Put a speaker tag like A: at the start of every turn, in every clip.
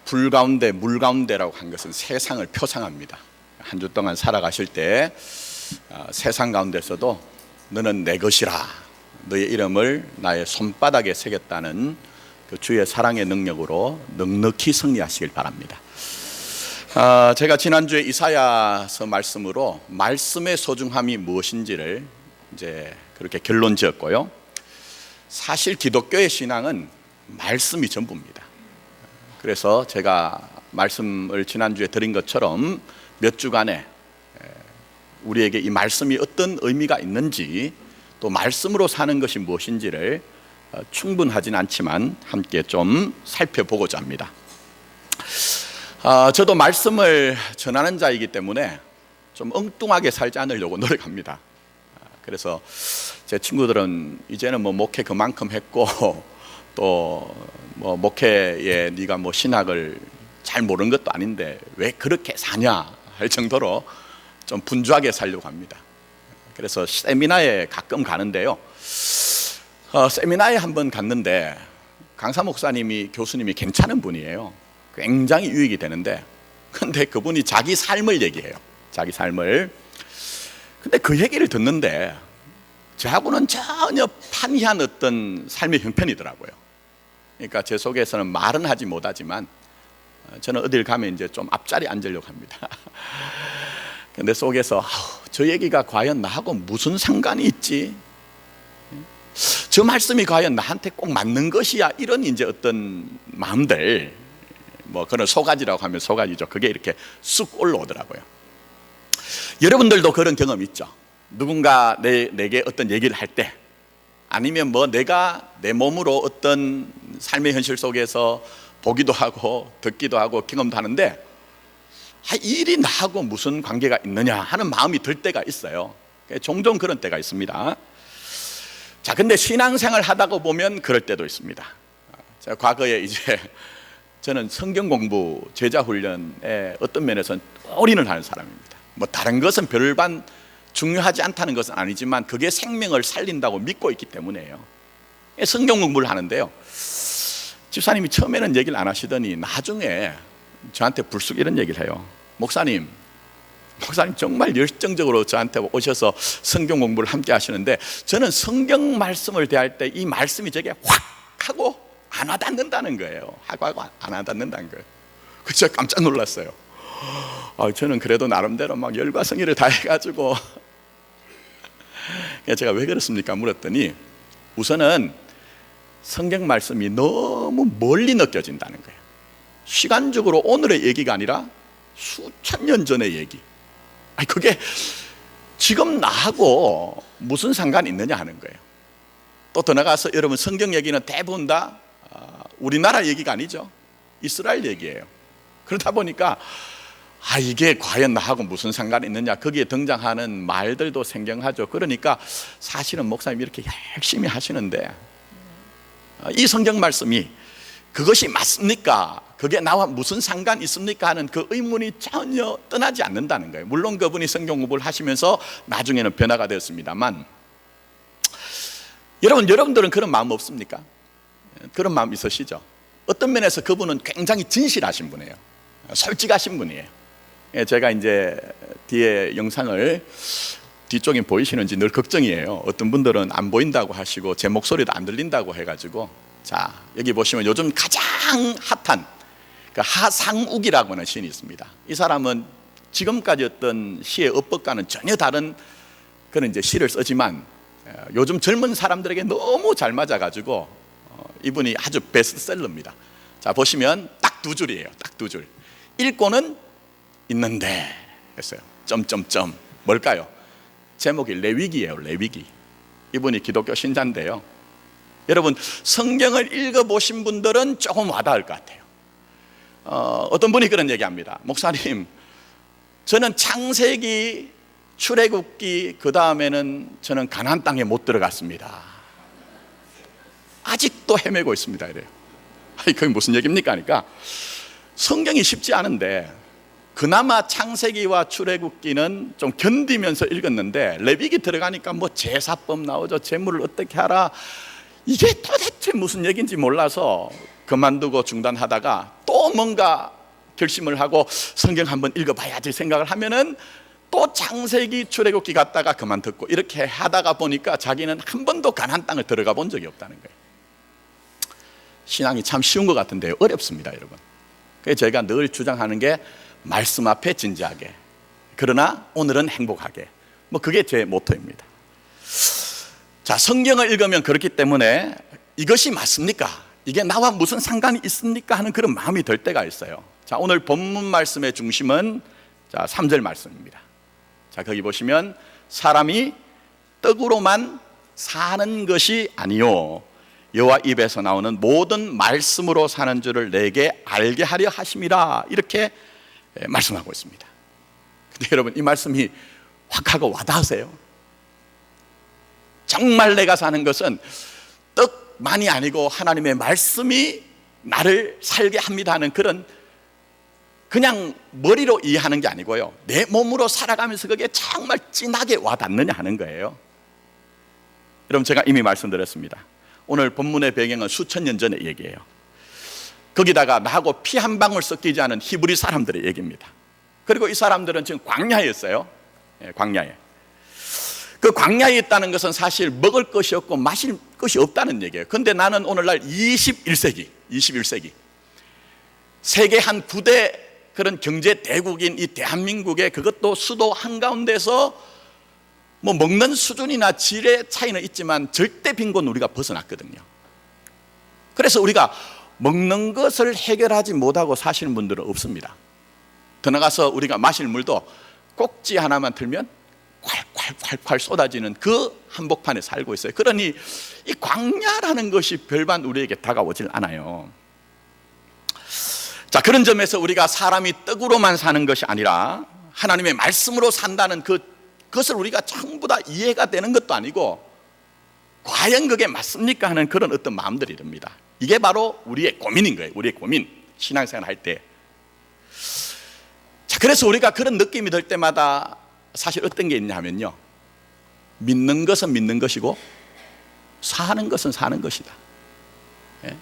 A: 불 가운데 물 가운데라고 한 것은 세상을 표상합니다. 한 주 동안 살아가실 때 세상 가운데서도 너는 내 것이라, 너의 이름을 나의 손바닥에 새겼다는 그 주의 사랑의 능력으로 넉넉히 승리하시길 바랍니다. 제가 지난주에 이사야서 말씀으로 말씀의 소중함이 무엇인지를 이제 그렇게 결론 지었고요. 사실 기독교의 신앙은 말씀이 전부입니다. 그래서 제가 말씀을 지난주에 드린 것처럼 몇 주간에 우리에게 이 말씀이 어떤 의미가 있는지, 또 말씀으로 사는 것이 무엇인지를 충분하진 않지만 함께 좀 살펴보고자 합니다. 저도 말씀을 전하는 자이기 때문에 좀 엉뚱하게 살지 않으려고 노력합니다. 그래서 제 친구들은 이제는 뭐 목회 그만큼 했고 또 뭐 목회에 네가 뭐 신학을 잘 모르는 것도 아닌데 왜 그렇게 사냐 할 정도로 좀 분주하게 살려고 합니다. 그래서 세미나에 가끔 가는데요. 세미나에 한번 갔는데 강사 목사님이, 교수님이 괜찮은 분이에요. 굉장히 유익이 되는데, 근데 그분이 자기 삶을 얘기해요. 자기 삶을. 근데 그 얘기를 듣는데 저하고는 전혀 판이한 어떤 삶의 형편이더라고요. 그러니까 제 속에서는 말은 하지 못하지만 저는 어딜 가면 이제 좀 앞자리에 앉으려고 합니다. 근데 속에서 저 얘기가 과연 나하고 무슨 상관이 있지? 저 말씀이 과연 나한테 꼭 맞는 것이야? 이런 이제 어떤 마음들, 뭐 그런 소가지라고 하면 소가지죠. 그게 이렇게 쑥 올라오더라고요. 여러분들도 그런 경험 있죠? 누군가 내게 어떤 얘기를 할 때, 아니면 뭐 내가 내 몸으로 어떤 삶의 현실 속에서 보기도 하고 듣기도 하고 경험도 하는데 이 일이 나하고 무슨 관계가 있느냐 하는 마음이 들 때가 있어요. 종종 그런 때가 있습니다. 자, 근데 신앙생활 하다가 보면 그럴 때도 있습니다. 제가 과거에 이제 저는 성경 공부, 제자 훈련에 어떤 면에서는 올인을 하는 사람입니다. 뭐 다른 것은 별반 중요하지 않다는 것은 아니지만 그게 생명을 살린다고 믿고 있기 때문에요. 성경 공부를 하는데요, 집사님이 처음에는 얘기를 안 하시더니 나중에 저한테 불쑥 이런 얘기를 해요. 목사님 정말 열정적으로 저한테 오셔서 성경 공부를 함께 하시는데 저는 성경 말씀을 대할 때 이 말씀이 제게 확 하고 안 와닿는다는 거예요. 하고 안 와닿는다는 거예요. 그래서 제가 깜짝 놀랐어요. 저는 그래도 나름대로 막 열과 성의를 다해가지고 제가 왜 그렇습니까? 물었더니 우선은 성경 말씀이 너무 멀리 느껴진다는 거예요. 시간적으로 오늘의 얘기가 아니라 수천 년 전의 얘기. 그게 지금 나하고 무슨 상관이 있느냐 하는 거예요. 또 더 나가서 여러분, 성경 얘기는 대부분 다 우리나라 얘기가 아니죠. 이스라엘 얘기예요. 그러다 보니까 이게 과연 나하고 무슨 상관이 있느냐, 거기에 등장하는 말들도 생경하죠. 그러니까 사실은 목사님이 이렇게 열심히 하시는데 이 성경 말씀이 그것이 맞습니까? 그게 나와 무슨 상관이 있습니까? 하는 그 의문이 전혀 떠나지 않는다는 거예요. 물론 그분이 성경 공부를 하시면서 나중에는 변화가 되었습니다만, 여러분들은 그런 마음 없습니까? 그런 마음 있으시죠? 어떤 면에서 그분은 굉장히 진실하신 분이에요. 솔직하신 분이에요. 제가 이제 뒤에 영상을 뒤쪽에 보이시는지 늘 걱정이에요. 어떤 분들은 안 보인다고 하시고 제 목소리도 안 들린다고 해가지고, 자, 여기 보시면 요즘 가장 핫한 그 하상욱이라고 하는 시인이 있습니다. 이 사람은 지금까지 어떤 시의 어법과는 전혀 다른 그런 이제 시를 쓰지만 요즘 젊은 사람들에게 너무 잘 맞아가지고 이분이 아주 베스트셀러입니다. 자, 보시면 딱 두 줄이에요. 딱 두 줄. 읽고는 있는데 했어요. 점점점. 뭘까요? 제목이 레위기예요. 레위기. 이분이 기독교 신자인데요, 여러분 성경을 읽어보신 분들은 조금 와닿을 것 같아요. 어떤 분이 그런 얘기합니다. 목사님, 저는 창세기, 출애굽기, 그 다음에는 저는 가나안 땅에 못 들어갔습니다. 아직도 헤매고 있습니다. 이래요. 그게 무슨 얘기입니까? 하니까 성경이 쉽지 않은데 그나마 창세기와 출애굽기는 좀 견디면서 읽었는데 레위기 들어가니까 뭐 제사법 나오죠. 제물을 어떻게 하라. 이게 도대체 무슨 얘기인지 몰라서 그만두고 중단하다가 또 뭔가 결심을 하고 성경 한번 읽어봐야지 생각을 하면은 또 창세기 출애굽기 갔다가 그만 듣고 이렇게 하다가 보니까 자기는 한 번도 가나안 땅을 들어가 본 적이 없다는 거예요. 신앙이 참 쉬운 것 같은데요, 어렵습니다, 여러분. 그래서 저희가 늘 주장하는 게 말씀 앞에 진지하게, 그러나 오늘은 행복하게, 뭐 그게 제 모토입니다. 자, 성경을 읽으면 그렇기 때문에 이것이 맞습니까? 이게 나와 무슨 상관이 있습니까? 하는 그런 마음이 들 때가 있어요. 자, 오늘 본문 말씀의 중심은 3절 말씀입니다. 자, 거기 보시면 사람이 떡으로만 사는 것이 아니요 여호와 입에서 나오는 모든 말씀으로 사는 줄을 내게 알게 하려 하심이라, 이렇게 말씀하고 있습니다. 근데 여러분, 이 말씀이 확 하고 와닿으세요? 정말 내가 사는 것은 떡만이 아니고 하나님의 말씀이 나를 살게 합니다 하는 그런, 그냥 머리로 이해하는 게 아니고요, 내 몸으로 살아가면서 그게 정말 진하게 와닿느냐 하는 거예요. 여러분, 제가 이미 말씀드렸습니다. 오늘 본문의 배경은 수천 년 전의 얘기예요. 거기다가 나하고 피 한 방울 섞이지 않은 히브리 사람들의 얘기입니다. 그리고 이 사람들은 지금 광야에 있어요. 광야에. 그 광야에 있다는 것은 사실 먹을 것이 없고 마실 것이 없다는 얘기예요. 그런데 나는 오늘날 21세기 세계 한 9대 그런 경제 대국인 이 대한민국의, 그것도 수도 한가운데서 뭐 먹는 수준이나 질의 차이는 있지만 절대 빈곤 우리가 벗어났거든요. 그래서 우리가 먹는 것을 해결하지 못하고 사시는 분들은 없습니다. 더 나가서 우리가 마실 물도 꼭지 하나만 틀면 콸콸콸콸 쏟아지는 그 한복판에 살고 있어요. 그러니 이 광야라는 것이 별반 우리에게 다가오질 않아요. 자, 그런 점에서 우리가 사람이 떡으로만 사는 것이 아니라 하나님의 말씀으로 산다는 그것을 우리가 전부 다 이해가 되는 것도 아니고, 과연 그게 맞습니까 하는 그런 어떤 마음들이 듭니다. 이게 바로 우리의 고민인 거예요. 우리의 고민, 신앙생활 할 때. 자, 그래서 우리가 그런 느낌이 들 때마다 사실 어떤 게 있냐 하면요, 믿는 것은 믿는 것이고 사는 것은 사는 것이다. 예?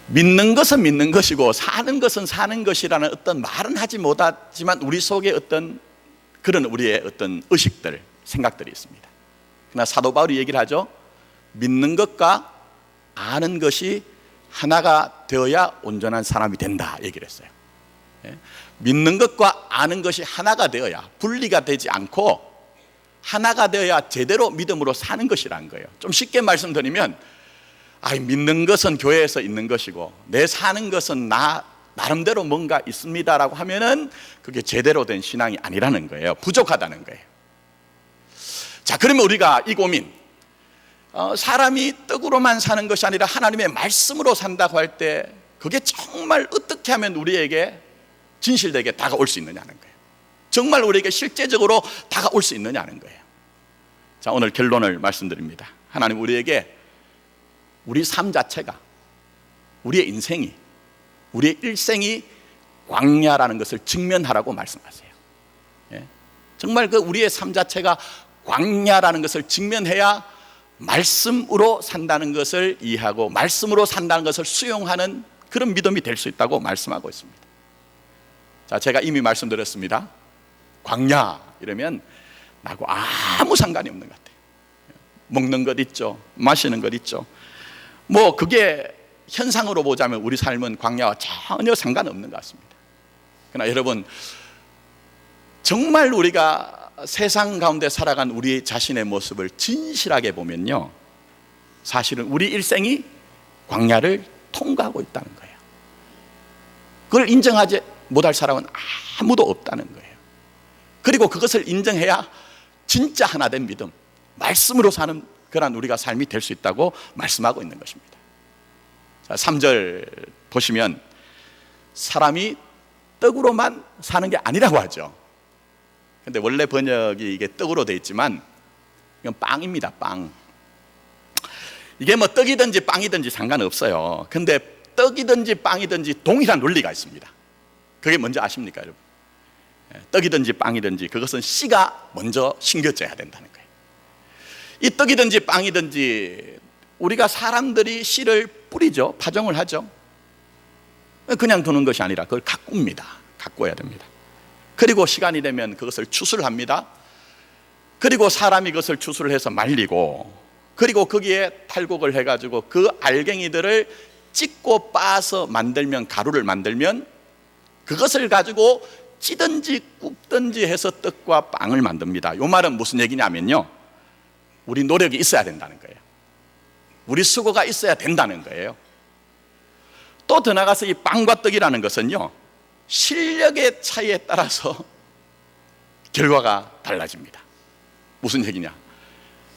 A: 믿는 것은 믿는 것이고 사는 것은 사는 것이라는 어떤 말은 하지 못하지만 우리 속에 어떤 그런 우리의 어떤 의식들, 생각들이 있습니다. 그러나 사도 바울이 얘기를 하죠. 믿는 것과 아는 것이 하나가 되어야 온전한 사람이 된다 얘기를 했어요. 믿는 것과 아는 것이 하나가 되어야, 분리가 되지 않고 하나가 되어야 제대로 믿음으로 사는 것이라는 거예요. 좀 쉽게 말씀드리면, 믿는 것은 교회에서 있는 것이고 내 사는 것은 나름대로 뭔가 있습니다라고 하면은 그게 제대로 된 신앙이 아니라는 거예요. 부족하다는 거예요. 자, 그러면 우리가 이 고민, 사람이 떡으로만 사는 것이 아니라 하나님의 말씀으로 산다고 할 때 그게 정말 어떻게 하면 우리에게 진실되게 다가올 수 있느냐는 거예요. 정말 우리에게 실제적으로 다가올 수 있느냐는 거예요. 자, 오늘 결론을 말씀드립니다. 하나님 우리에게 우리 삶 자체가, 우리의 인생이, 우리의 일생이 광야라는 것을 직면하라고 말씀하세요. 예? 정말 그 우리의 삶 자체가 광야라는 것을 직면해야 말씀으로 산다는 것을 이해하고 말씀으로 산다는 것을 수용하는 그런 믿음이 될 수 있다고 말씀하고 있습니다. 자, 제가 이미 말씀드렸습니다. 광야 이러면 나하고 아무 상관이 없는 것 같아요. 먹는 것 있죠, 마시는 것 있죠. 뭐 그게 현상으로 보자면 우리 삶은 광야와 전혀 상관없는 것 같습니다. 그러나 여러분, 정말 우리가 세상 가운데 살아간 우리 자신의 모습을 진실하게 보면요, 사실은 우리 일생이 광야를 통과하고 있다는 거예요. 그걸 인정하지 못할 사람은 아무도 없다는 거예요. 그리고 그것을 인정해야 진짜 하나된 믿음, 말씀으로 사는 그런 우리가 삶이 될 수 있다고 말씀하고 있는 것입니다. 자, 3절 보시면 사람이 떡으로만 사는 게 아니라고 하죠. 근데 원래 번역이 이게 떡으로 되어 있지만 이건 빵입니다. 빵. 이게 뭐 떡이든지 빵이든지 상관없어요. 근데 떡이든지 빵이든지 동일한 논리가 있습니다. 그게 뭔지 아십니까, 여러분? 떡이든지 빵이든지 그것은 씨가 먼저 심겨져야 된다는 거예요. 이 떡이든지 빵이든지 우리가 사람들이 씨를 뿌리죠. 파종을 하죠. 그냥 두는 것이 아니라 그걸 가꿉니다. 가꿔야 됩니다. 그리고 시간이 되면 그것을 추수합니다. 그리고 사람이 그것을 추수를 해서 말리고, 그리고 거기에 탈곡을 해가지고 그 알갱이들을 찢고 빻아서 만들면, 가루를 만들면 그것을 가지고 찌든지 굽든지 해서 떡과 빵을 만듭니다. 이 말은 무슨 얘기냐면요, 우리 노력이 있어야 된다는 거예요. 우리 수고가 있어야 된다는 거예요. 또 더 나가서 이 빵과 떡이라는 것은요, 실력의 차이에 따라서 결과가 달라집니다. 무슨 얘기냐?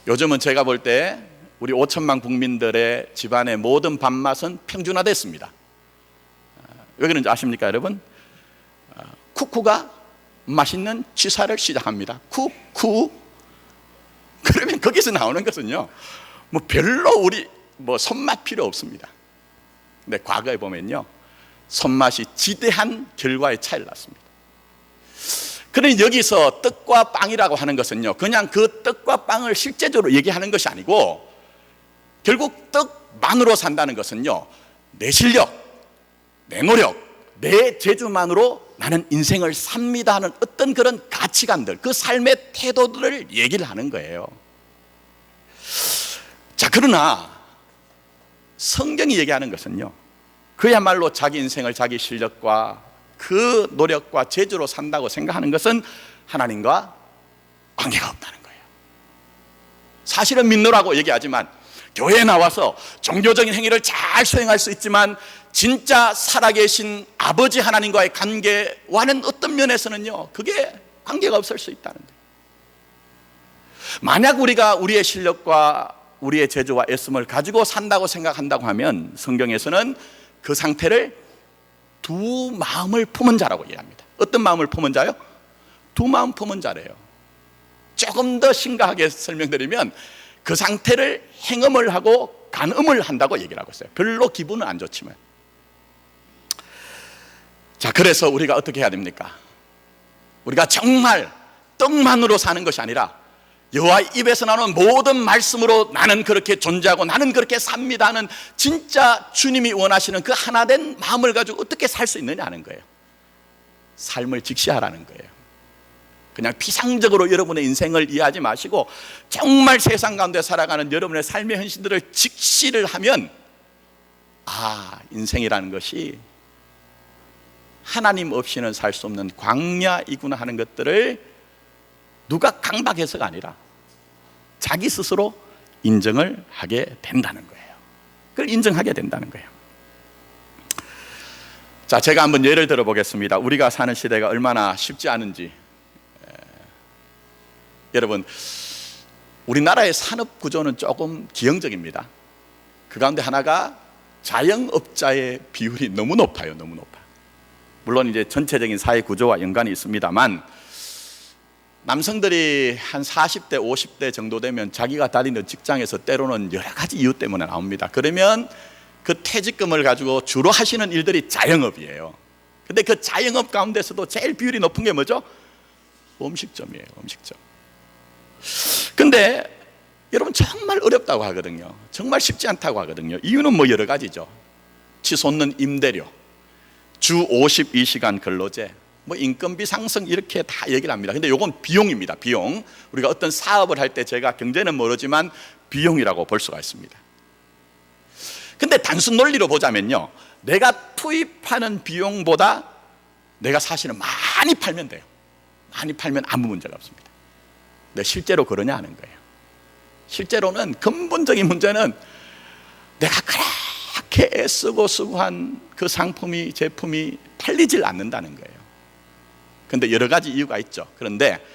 A: 요즘은 제가 볼 때 우리 5천만 국민들의 집안의 모든 밥맛은 평준화됐습니다. 왜 그런지 아십니까, 여러분? 쿠쿠가 맛있는 취사를 시작합니다. 쿠쿠. 그러면 거기서 나오는 것은요, 뭐 별로 우리 손맛 필요 없습니다. 근데 과거에 보면요, 손맛이 지대한 결과의 차이를 낳습니다. 그러니 여기서 떡과 빵이라고 하는 것은요, 그냥 그 떡과 빵을 실제적으로 얘기하는 것이 아니고, 결국 떡만으로 산다는 것은요, 내 실력, 내 노력, 내 재주만으로 나는 인생을 삽니다 하는 어떤 그런 가치관들, 그 삶의 태도들을 얘기를 하는 거예요. 자, 그러나 성경이 얘기하는 것은요, 그야말로 자기 인생을 자기 실력과 그 노력과 재주로 산다고 생각하는 것은 하나님과 관계가 없다는 거예요. 사실은 믿노라고 얘기하지만, 교회에 나와서 종교적인 행위를 잘 수행할 수 있지만 진짜 살아계신 아버지 하나님과의 관계와는 어떤 면에서는요, 그게 관계가 없을 수 있다는 거예요. 만약 우리가 우리의 실력과 우리의 재주와 애씀을 가지고 산다고 생각한다고 하면, 성경에서는 그 상태를 두 마음을 품은 자라고 얘기합니다. 어떤 마음을 품은 자요? 두 마음 품은 자래요. 조금 더 심각하게 설명드리면, 그 상태를 행음을 하고 간음을 한다고 얘기를 하고 있어요. 별로 기분은 안 좋지만. 자, 그래서 우리가 어떻게 해야 됩니까? 우리가 정말 떡만으로 사는 것이 아니라 여호와 입에서 나오는 모든 말씀으로 나는 그렇게 존재하고 나는 그렇게 삽니다 하는, 진짜 주님이 원하시는 그 하나된 마음을 가지고 어떻게 살 수 있느냐 하는 거예요. 삶을 직시하라는 거예요. 그냥 피상적으로 여러분의 인생을 이해하지 마시고, 정말 세상 가운데 살아가는 여러분의 삶의 현실들을 직시를 하면, 아, 인생이라는 것이 하나님 없이는 살 수 없는 광야이구나 하는 것들을 누가 강박해서가 아니라 자기 스스로 인정을 하게 된다는 거예요. 그걸 인정하게 된다는 거예요. 자, 제가 한번 예를 들어 보겠습니다. 우리가 사는 시대가 얼마나 쉽지 않은지. 여러분, 우리나라의 산업 구조는 조금 기형적입니다. 그 가운데 하나가 자영업자의 비율이 너무 높아요. 너무 높아요. 물론 이제 전체적인 사회 구조와 연관이 있습니다만, 남성들이 한 40대, 50대 정도 되면 자기가 다니는 직장에서 때로는 여러 가지 이유 때문에 나옵니다. 그러면 그 퇴직금을 가지고 주로 하시는 일들이 자영업이에요. 근데 그 자영업 가운데서도 제일 비율이 높은 게 뭐죠? 음식점이에요. 음식점. 근데 여러분, 정말 어렵다고 하거든요. 정말 쉽지 않다고 하거든요. 이유는 뭐 여러 가지죠. 치솟는 임대료, 주 52시간 근로제, 뭐 인건비 상승, 이렇게 다 얘기를 합니다. 근데 이건 비용입니다. 비용. 우리가 어떤 사업을 할 때, 제가 경제는 모르지만 비용이라고 볼 수가 있습니다. 근데 단순 논리로 보자면요, 내가 투입하는 비용보다 내가 사실은 많이 팔면 돼요. 많이 팔면 아무 문제가 없습니다. 근데 실제로 그러냐 하는 거예요. 실제로는 근본적인 문제는 내가 그렇게 애쓰고 수고한 그 상품이, 제품이 팔리질 않는다는 거예요. 그런데 여러 가지 이유가 있죠. 그런데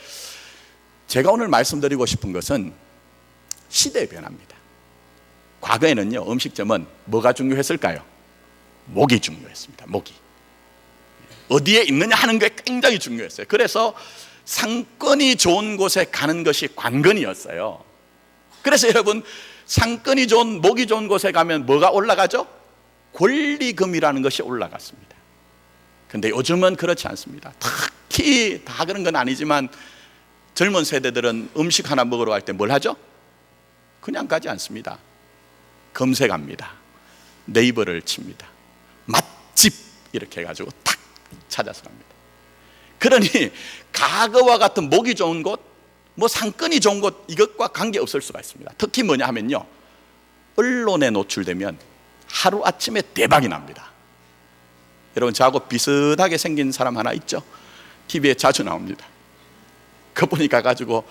A: 제가 오늘 말씀드리고 싶은 것은 시대의 변화입니다. 과거에는요, 음식점은 뭐가 중요했을까요? 목이 중요했습니다. 목이. 어디에 있느냐 하는 게 굉장히 중요했어요. 그래서 상권이 좋은 곳에 가는 것이 관건이었어요. 그래서 여러분, 상권이 좋은, 목이 좋은 곳에 가면 뭐가 올라가죠? 권리금이라는 것이 올라갔습니다. 근데 요즘은 그렇지 않습니다. 특히 다 그런 건 아니지만 젊은 세대들은 음식 하나 먹으러 갈 때 뭘 하죠? 그냥 가지 않습니다. 검색합니다. 네이버를 칩니다. 맛집 이렇게 해가지고 탁 찾아서 갑니다. 그러니 과거와 같은 목이 좋은 곳, 뭐 상권이 좋은 곳, 이것과 관계없을 수가 있습니다. 특히 뭐냐 하면요, 언론에 노출되면 하루아침에 대박이 납니다. 여러분, 저하고 비슷하게 생긴 사람 하나 있죠? TV에 자주 나옵니다. 그분이 가가지고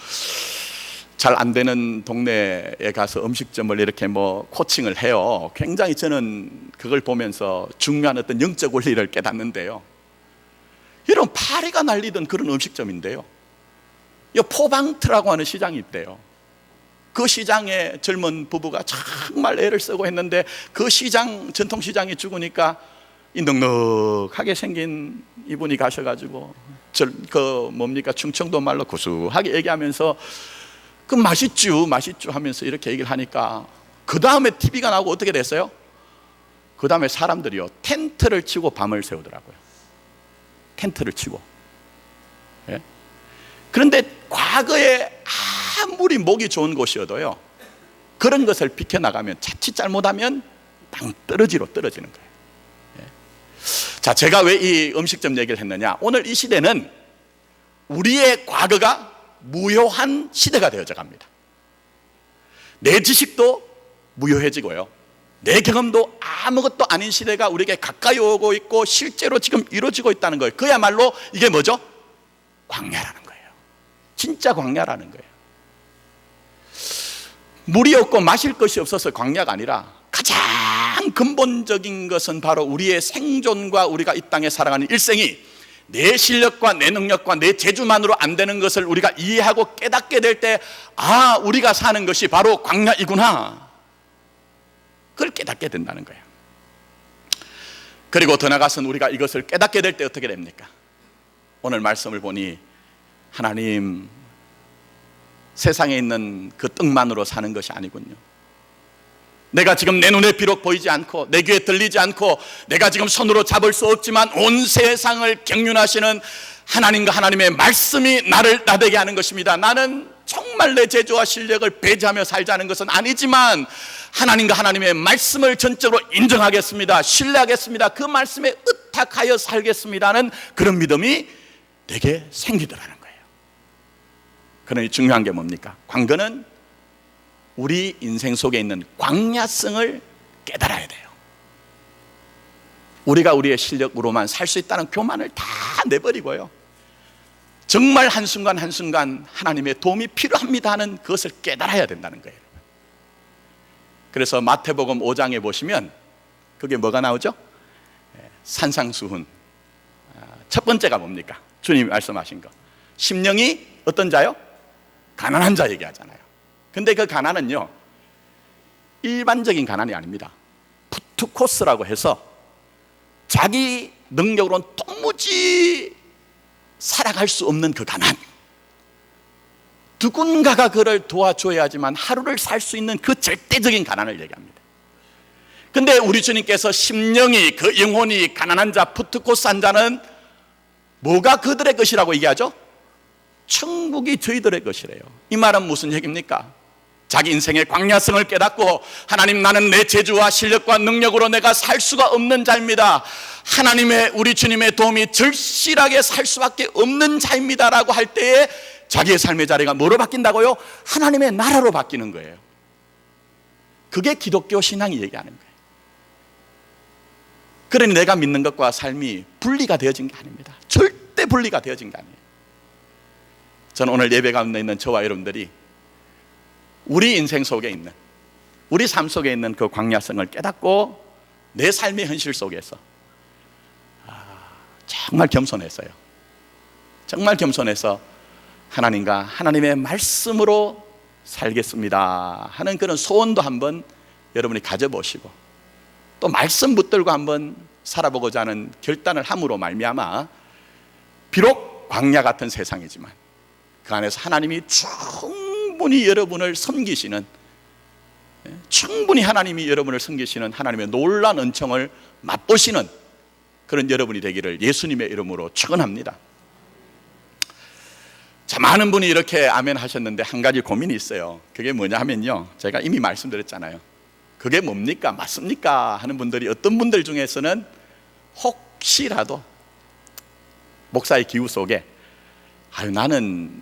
A: 잘 안 되는 동네에 가서 음식점을 이렇게 뭐 코칭을 해요. 굉장히 저는 그걸 보면서 중요한 어떤 영적 원리를 깨닫는데요, 이런 파리가 날리던 그런 음식점인데요, 포방트라고 하는 시장이 있대요. 그 시장에 젊은 부부가 정말 애를 쓰고 했는데 그 시장, 전통시장이 죽으니까 이 넉넉하게 생긴 이분이 가셔가지고 충청도 말로 구수하게 얘기하면서 그 맛있죠 하면서 이렇게 얘기를 하니까 그 다음에 TV가 나오고 어떻게 됐어요? 그 다음에 사람들이요, 텐트를 치고 밤을 새우더라고요. 텐트를 치고. 예? 그런데 과거에 아무리 목이 좋은 곳이어도요, 그런 것을 비켜나가면 자칫 잘못하면 땅떨어지로 떨어지는 거예요. 예? 자, 제가 왜 이 음식점 얘기를 했느냐, 오늘 이 시대는 우리의 과거가 무효한 시대가 되어져 갑니다. 내 지식도 무효해지고요, 내 경험도 아무것도 아닌 시대가 우리에게 가까이 오고 있고 실제로 지금 이루어지고 있다는 거예요. 그야말로 이게 뭐죠? 광야라는 거예요. 진짜 광야라는 거예요. 물이 없고 마실 것이 없어서 광야가 아니라 가장 근본적인 것은 바로 우리의 생존과 우리가 이 땅에 살아가는 일생이 내 실력과 내 능력과 내 재주만으로 안 되는 것을 우리가 이해하고 깨닫게 될 때, 아, 우리가 사는 것이 바로 광야이구나, 그걸 깨닫게 된다는 거예요. 그리고 더 나아가서는 우리가 이것을 깨닫게 될 때 어떻게 됩니까? 오늘 말씀을 보니 하나님, 세상에 있는 그 떡만으로 사는 것이 아니군요. 내가 지금 내 눈에 비록 보이지 않고 내 귀에 들리지 않고 내가 지금 손으로 잡을 수 없지만 온 세상을 경륜하시는 하나님과 하나님의 말씀이 나를 나되게 하는 것입니다. 나는 정말 내 재주와 실력을 배제하며 살자는 것은 아니지만 하나님과 하나님의 말씀을 전적으로 인정하겠습니다, 신뢰하겠습니다, 그 말씀에 의탁하여 살겠습니다는 그런 믿음이 내게 생기더라는 거예요. 그러니 중요한 게 뭡니까? 광거는 우리 인생 속에 있는 광야성을 깨달아야 돼요. 우리가 우리의 실력으로만 살 수 있다는 교만을 다 내버리고요, 정말 한순간 한순간 하나님의 도움이 필요합니다 하는 그것을 깨달아야 된다는 거예요. 그래서 마태복음 5장에 보시면 그게 뭐가 나오죠? 산상수훈. 첫 번째가 뭡니까? 주님이 말씀하신 거, 심령이 어떤 자요? 가난한 자 얘기하잖아요. 근데 그 가난은요, 일반적인 가난이 아닙니다. 푸트코스라고 해서 자기 능력으로는 도무지 살아갈 수 없는 그 가난, 누군가가 그를 도와줘야지만 하루를 살 수 있는 그 절대적인 가난을 얘기합니다. 근데 우리 주님께서 심령이, 그 영혼이 가난한 자, 푸트코스한 자는 뭐가 그들의 것이라고 얘기하죠? 천국이 저희들의 것이래요. 이 말은 무슨 얘기입니까? 자기 인생의 광야성을 깨닫고 하나님, 나는 내 재주와 실력과 능력으로 내가 살 수가 없는 자입니다, 하나님의, 우리 주님의 도움이 절실하게 살 수밖에 없는 자입니다 라고 할 때에 자기의 삶의 자리가 뭐로 바뀐다고요? 하나님의 나라로 바뀌는 거예요. 그게 기독교 신앙이 얘기하는 거예요. 그러니 내가 믿는 것과 삶이 분리가 되어진 게 아닙니다. 절대 분리가 되어진 게 아니에요. 저는 오늘 예배 가운데 있는 저와 여러분들이 우리 인생 속에 있는, 우리 삶 속에 있는 그 광야성을 깨닫고 내 삶의 현실 속에서 정말 겸손했어요. 정말 겸손해서 하나님과 하나님의 말씀으로 살겠습니다 하는 그런 소원도 한번 여러분이 가져보시고, 또 말씀 붙들고 한번 살아보고자 하는 결단을 함으로 말미암아 비록 광야 같은 세상이지만 그 안에서 하나님이 충분히 여러분을 섬기시는, 충분히 하나님이 여러분을 섬기시는 하나님의 놀라운 은총을 맛보시는 그런 여러분이 되기를 예수님의 이름으로 축원합니다. 자, 많은 분이 이렇게 아멘 하셨는데 한 가지 고민이 있어요. 그게 뭐냐 하면요, 제가 이미 말씀드렸잖아요. 그게 뭡니까? 맞습니까? 하는 분들이 어떤 분들 중에서는 혹시라도 목사의 기우 속에 나는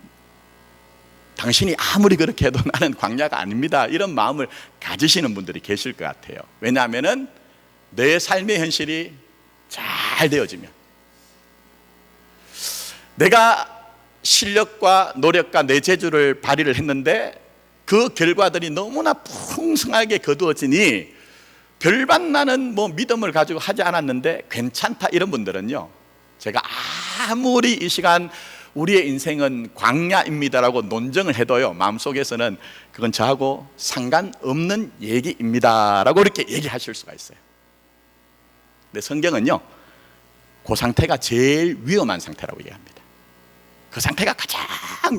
A: 당신이 아무리 그렇게 해도 나는 광야가 아닙니다, 이런 마음을 가지시는 분들이 계실 것 같아요. 왜냐하면 내 삶의 현실이 잘 되어지면, 내가 실력과 노력과 내 재주를 발휘를 했는데 그 결과들이 너무나 풍성하게 거두어지니 별반 나는 믿음을 가지고 하지 않았는데 괜찮다, 이런 분들은요, 제가 아무리 이 시간 우리의 인생은 광야입니다라고 논증을 해도요, 마음속에서는 그건 저하고 상관없는 얘기입니다라고 이렇게 얘기하실 수가 있어요. 근데 성경은요, 그 상태가 제일 위험한 상태라고 얘기합니다. 그 상태가 가장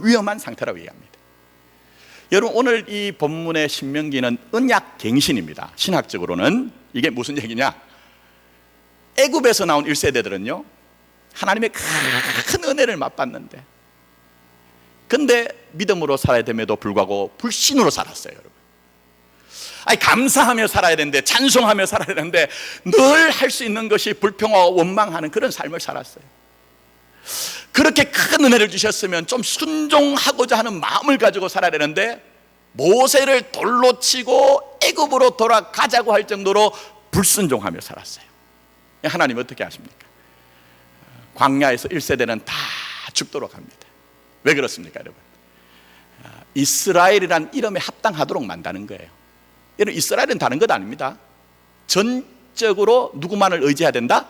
A: 위험한 상태라고 얘기합니다. 여러분, 오늘 이 본문의 신명기는 언약 갱신입니다. 신학적으로는 이게 무슨 얘기냐? 애굽에서 나온 1세대들은요 하나님의 큰 은혜를 맛봤는데, 근데 믿음으로 살아야 됨에도 불구하고 불신으로 살았어요. 여러분, 감사하며 살아야 되는데, 찬송하며 살아야 되는데 늘 할 수 있는 것이 불평하고 원망하는 그런 삶을 살았어요. 그렇게 큰 은혜를 주셨으면 좀 순종하고자 하는 마음을 가지고 살아야 되는데, 모세를 돌로 치고 애굽으로 돌아가자고 할 정도로 불순종하며 살았어요. 하나님 어떻게 하십니까? 광야에서 1세대는 다 죽도록 합니다. 왜 그렇습니까, 여러분? 이스라엘이란 이름에 합당하도록 만드는 거예요. 여러분, 이스라엘은 다른 것 아닙니다. 전적으로 누구만을 의지해야 된다?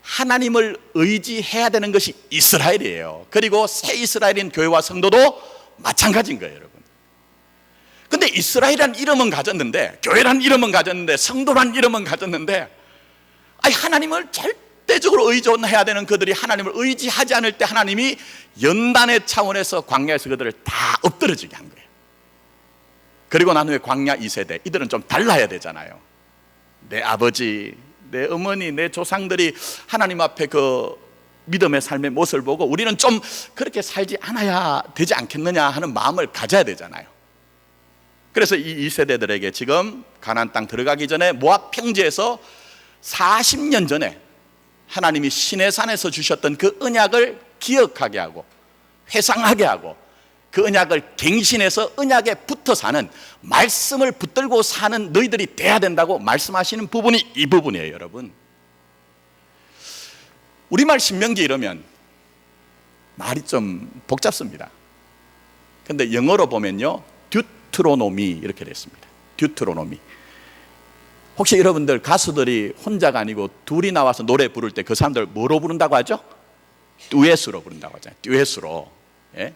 A: 하나님을 의지해야 되는 것이 이스라엘이에요. 그리고 새 이스라엘인 교회와 성도도 마찬가지인 거예요, 여러분. 근데 이스라엘이란 이름은 가졌는데, 교회란 이름은 가졌는데, 성도란 이름은 가졌는데, 하나님을 절대적으로 의존해야 되는 그들이 하나님을 의지하지 않을 때 하나님이 연단의 차원에서 광야에서 그들을 다 엎드러지게 한 거예요. 그리고 난 후에 광야 2세대, 이들은 좀 달라야 되잖아요. 내 아버지, 내 어머니, 내 조상들이 하나님 앞에 그 믿음의 삶의 모습을 보고 우리는 좀 그렇게 살지 않아야 되지 않겠느냐 하는 마음을 가져야 되잖아요. 그래서 이 2세대들에게 지금 가나안 땅 들어가기 전에 모압 평지에서 40년 전에 하나님이 시내산에서 주셨던 그 언약을 기억하게 하고 회상하게 하고, 그 언약을 갱신해서 언약에 붙어 사는, 말씀을 붙들고 사는 너희들이 돼야 된다고 말씀하시는 부분이 이 부분이에요. 여러분, 우리말 신명기 이러면 말이 좀 복잡습니다. 근데 영어로 보면요, 듀트로노미 이렇게 됐습니다. 듀트로노미. 혹시 여러분들 가수들이 혼자가 아니고 둘이 나와서 노래 부를 때 그 사람들 뭐로 부른다고 하죠? 듀엣으로 부른다고 하잖아요. 듀엣으로. 예?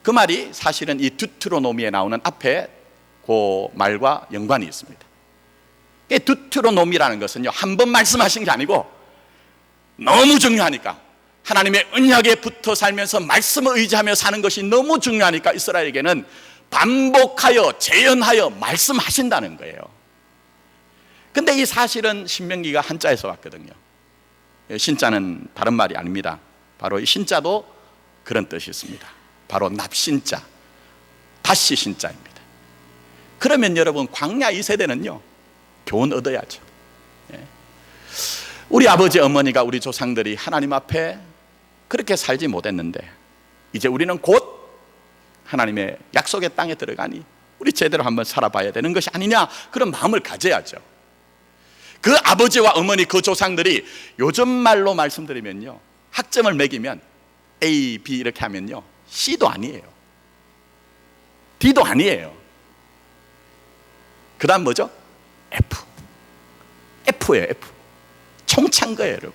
A: 그 말이 사실은 이 듀트로노미에 나오는 앞에 그 말과 연관이 있습니다. 듀트로노미라는 것은요, 한 번 말씀하신 게 아니고 너무 중요하니까, 하나님의 언약에 붙어 살면서 말씀을 의지하며 사는 것이 너무 중요하니까 이스라엘에게는 반복하여 재현하여 말씀하신다는 거예요. 근데 이 사실은 신명기가 한자에서 왔거든요. 신자는 다른 말이 아닙니다. 바로 이 신자도 그런 뜻이 있습니다. 바로 납신자, 다시 신자입니다. 그러면 여러분, 광야 2세대는요 교훈 얻어야죠. 우리 아버지 어머니가, 우리 조상들이 하나님 앞에 그렇게 살지 못했는데 이제 우리는 곧 하나님의 약속의 땅에 들어가니 우리 제대로 한번 살아봐야 되는 것이 아니냐, 그런 마음을 가져야죠. 그 아버지와 어머니, 그 조상들이 요즘 말로 말씀드리면요, 학점을 매기면 A, B 이렇게 하면요 C도 아니에요, D도 아니에요. 그 다음 뭐죠? F. F예요, F. 총찬 거예요, 여러분.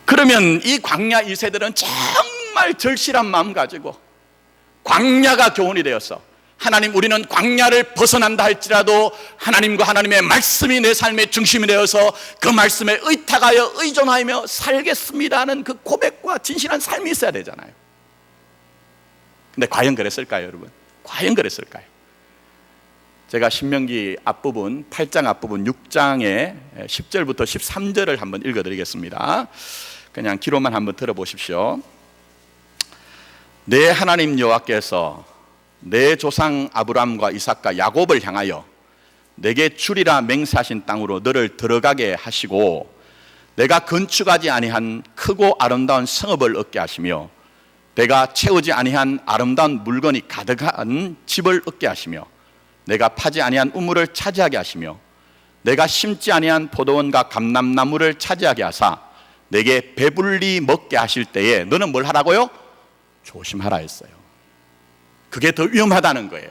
A: 그러면 이 광야 2세들은 정말 절실한 마음 가지고 광야가 교훈이 되었어. 하나님, 우리는 광야를 벗어난다 할지라도 하나님과 하나님의 말씀이 내 삶의 중심이 되어서 그 말씀에 의탁하여 의존하며 살겠습니다는 그 고백과 진실한 삶이 있어야 되잖아요. 근데 과연 그랬을까요, 여러분? 과연 그랬을까요? 제가 신명기 앞부분, 8장 앞부분 6장의 10절부터 13절을 한번 읽어드리겠습니다. 그냥 기로만 한번 들어보십시오. 내 하나님 여호와께서 내 조상 아브람과 이삭과 야곱을 향하여 내게 주리라 맹세하신 땅으로 너를 들어가게 하시고 내가 건축하지 아니한 크고 아름다운 성읍을 얻게 하시며 내가 채우지 아니한 아름다운 물건이 가득한 집을 얻게 하시며 내가 파지 아니한 우물을 차지하게 하시며 내가 심지 아니한 포도원과 감람나무를 차지하게 하사 내게 배불리 먹게 하실 때에 너는 뭘 하라고요? 조심하라 했어요. 그게 더 위험하다는 거예요.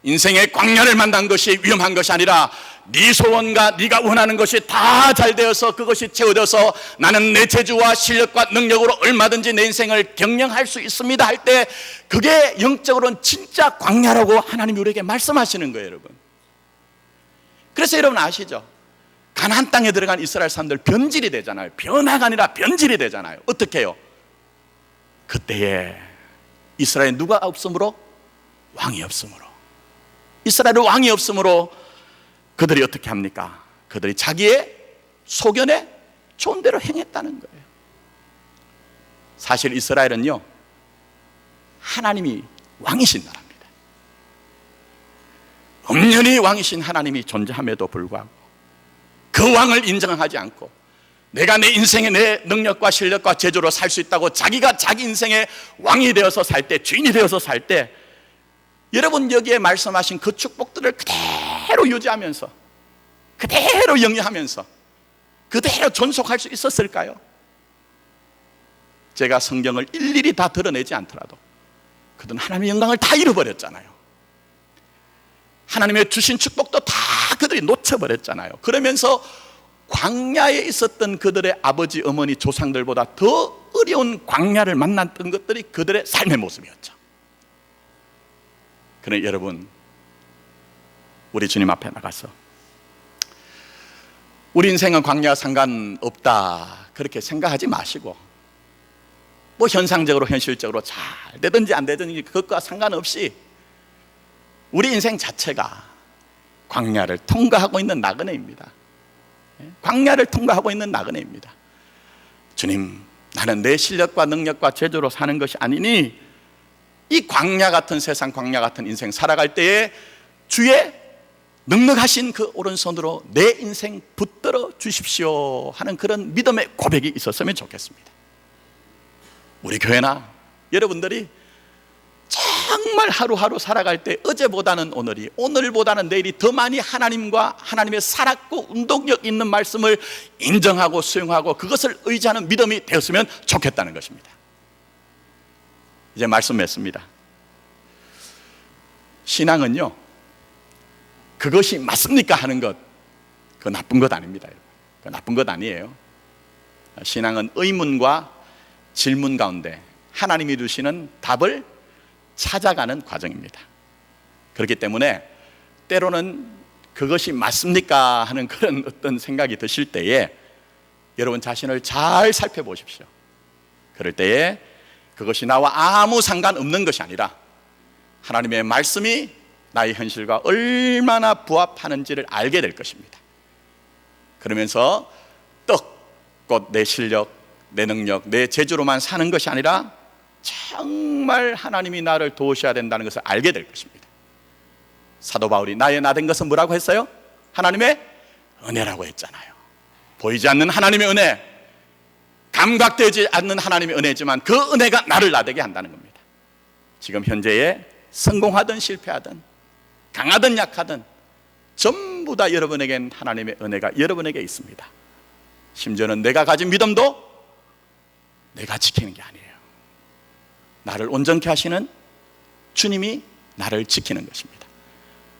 A: 인생의 광야를 만난 것이 위험한 것이 아니라 네 소원과 네가 원하는 것이 다 잘 되어서 그것이 채워져서 나는 내 재주와 실력과 능력으로 얼마든지 내 인생을 경영할 수 있습니다 할 때 그게 영적으로는 진짜 광야라고 하나님이 우리에게 말씀하시는 거예요, 여러분. 그래서 여러분 아시죠? 가나안 땅에 들어간 이스라엘 사람들 변질이 되잖아요. 변화가 아니라 변질이 되잖아요. 어떻게 해요? 그때에 이스라엘에 누가 없으므로? 왕이 없으므로. 이스라엘의 왕이 없으므로 그들이 어떻게 합니까? 그들이 자기의 소견에 좋은 대로 행했다는 거예요. 사실 이스라엘은요, 하나님이 왕이신 나라입니다. 엄연히 왕이신 하나님이 존재함에도 불구하고 그 왕을 인정하지 않고 내가 내 인생의 내 능력과 실력과 재주로 살 수 있다고 자기가 자기 인생의 왕이 되어서 살 때, 주인이 되어서 살 때 여러분 여기에 말씀하신 그 축복들을 그대로 유지하면서 그대로 영위하면서 그대로 존속할 수 있었을까요? 제가 성경을 일일이 다 드러내지 않더라도 그들은 하나님의 영광을 다 잃어버렸잖아요. 하나님의 주신 축복도 다 그들이 놓쳐버렸잖아요. 그러면서 광야에 있었던 그들의 아버지, 어머니, 조상들보다 더 어려운 광야를 만났던 것들이 그들의 삶의 모습이었죠. 그러나 여러분, 우리 주님 앞에 나가서 우리 인생은 광야와 상관없다 그렇게 생각하지 마시고 뭐 현상적으로 현실적으로 잘 되든지 안 되든지 그것과 상관없이 우리 인생 자체가 광야를 통과하고 있는 나그네입니다. 광야를 통과하고 있는 나그네입니다. 주님, 나는 내 실력과 능력과 재주로 사는 것이 아니니 이 광야 같은 세상, 광야 같은 인생 살아갈 때에 주의 넉넉하신 그 오른손으로 내 인생 붙들어 주십시오 하는 그런 믿음의 고백이 있었으면 좋겠습니다. 우리 교회나 여러분들이 정말 하루하루 살아갈 때 어제보다는 오늘이, 오늘보다는 내일이 더 많이 하나님과 하나님의 살았고 운동력 있는 말씀을 인정하고 수용하고 그것을 의지하는 믿음이 되었으면 좋겠다는 것입니다. 이제 말씀 맺습니다. 신앙은요, 그것이 맞습니까 하는 것, 그거 나쁜 것 아닙니다. 그거 나쁜 것 아니에요. 신앙은 의문과 질문 가운데 하나님이 주시는 답을 찾아가는 과정입니다. 그렇기 때문에 때로는 그것이 맞습니까 하는 그런 어떤 생각이 드실 때에 여러분 자신을 잘 살펴보십시오. 그럴 때에 그것이 나와 아무 상관없는 것이 아니라 하나님의 말씀이 나의 현실과 얼마나 부합하는지를 알게 될 것입니다. 그러면서 곧 내 실력, 내 능력, 내 재주로만 사는 것이 아니라 정말 하나님이 나를 도우셔야 된다는 것을 알게 될 것입니다. 사도 바울이 나의 나 된 것은 뭐라고 했어요? 하나님의 은혜라고 했잖아요. 보이지 않는 하나님의 은혜, 감각되지 않는 하나님의 은혜지만 그 은혜가 나를 나되게 한다는 겁니다. 지금 현재에 성공하든 실패하든 강하든 약하든 전부 다 여러분에겐 하나님의 은혜가 여러분에게 있습니다. 심지어는 내가 가진 믿음도 내가 지키는 게 아니에요. 나를 온전케 하시는 주님이 나를 지키는 것입니다.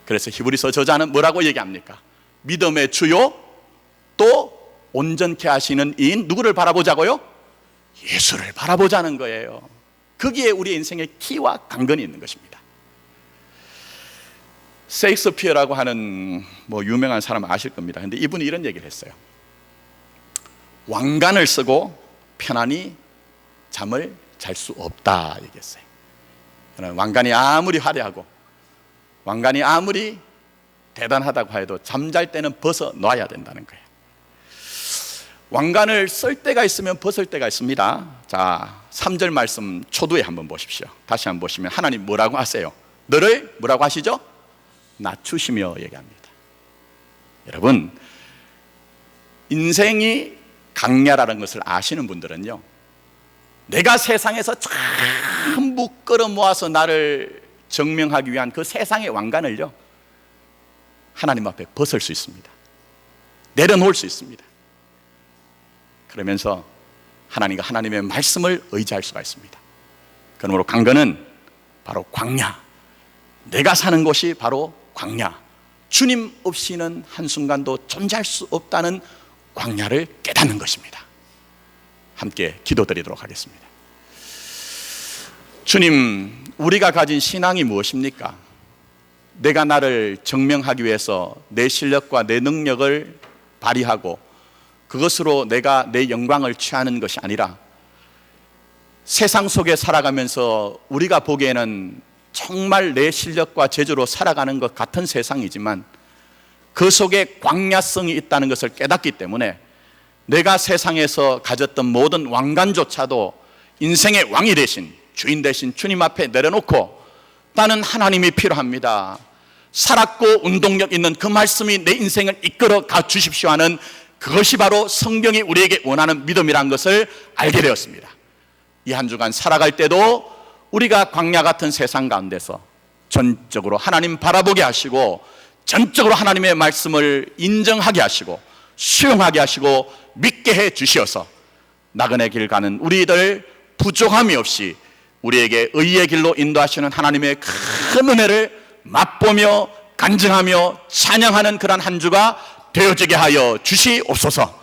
A: 그래서 히브리서 저자는 뭐라고 얘기합니까? 믿음의 주요 또 온전케 하시는 이인 누구를 바라보자고요? 예수를 바라보자는 거예요. 거기에 우리 인생의 키와 강건이 있는 것입니다. 셰익스피어라고 하는 유명한 사람 아실 겁니다. 근데 이분이 이런 얘기를 했어요. 왕관을 쓰고 편안히 잠을 잘 수 없다 얘기했어요. 왕관이 아무리 화려하고 왕관이 아무리 대단하다고 해도 잠잘 때는 벗어 놔야 된다는 거예요. 왕관을 쓸 때가 있으면 벗을 때가 있습니다. 자, 3절 말씀 초두에 한번 보십시오. 다시 한번 보시면 하나님 뭐라고 하세요? 너를 뭐라고 하시죠? 낮추시며 얘기합니다. 여러분, 인생이 강야라는 것을 아시는 분들은요, 내가 세상에서 전부 끌어모아서 나를 증명하기 위한 그 세상의 왕관을요, 하나님 앞에 벗을 수 있습니다. 내려놓을 수 있습니다. 그러면서 하나님과 하나님의 말씀을 의지할 수가 있습니다. 그러므로 강건은 바로 광야, 내가 사는 곳이 바로 광야, 주님 없이는 한순간도 존재할 수 없다는 광야를 깨닫는 것입니다. 함께 기도드리도록 하겠습니다. 주님, 우리가 가진 신앙이 무엇입니까? 내가 나를 증명하기 위해서 내 실력과 내 능력을 발휘하고 그것으로 내가 내 영광을 취하는 것이 아니라, 세상 속에 살아가면서 우리가 보기에는 정말 내 실력과 재주로 살아가는 것 같은 세상이지만 그 속에 광야성이 있다는 것을 깨닫기 때문에 내가 세상에서 가졌던 모든 왕관조차도 인생의 왕이 되신, 주인 되신 주님 앞에 내려놓고, 나는 하나님이 필요합니다, 살았고 운동력 있는 그 말씀이 내 인생을 이끌어 가 주십시오 하는, 그것이 바로 성경이 우리에게 원하는 믿음이라는 것을 알게 되었습니다. 이 한 주간 살아갈 때도 우리가 광야 같은 세상 가운데서 전적으로 하나님 바라보게 하시고, 전적으로 하나님의 말씀을 인정하게 하시고 수용하게 하시고 믿게 해 주시어서 나그네 길 가는 우리들 부족함이 없이 우리에게 의의 길로 인도하시는 하나님의 큰 은혜를 맛보며 간증하며 찬양하는 그런 한 주가 되어지게 하여 주시옵소서.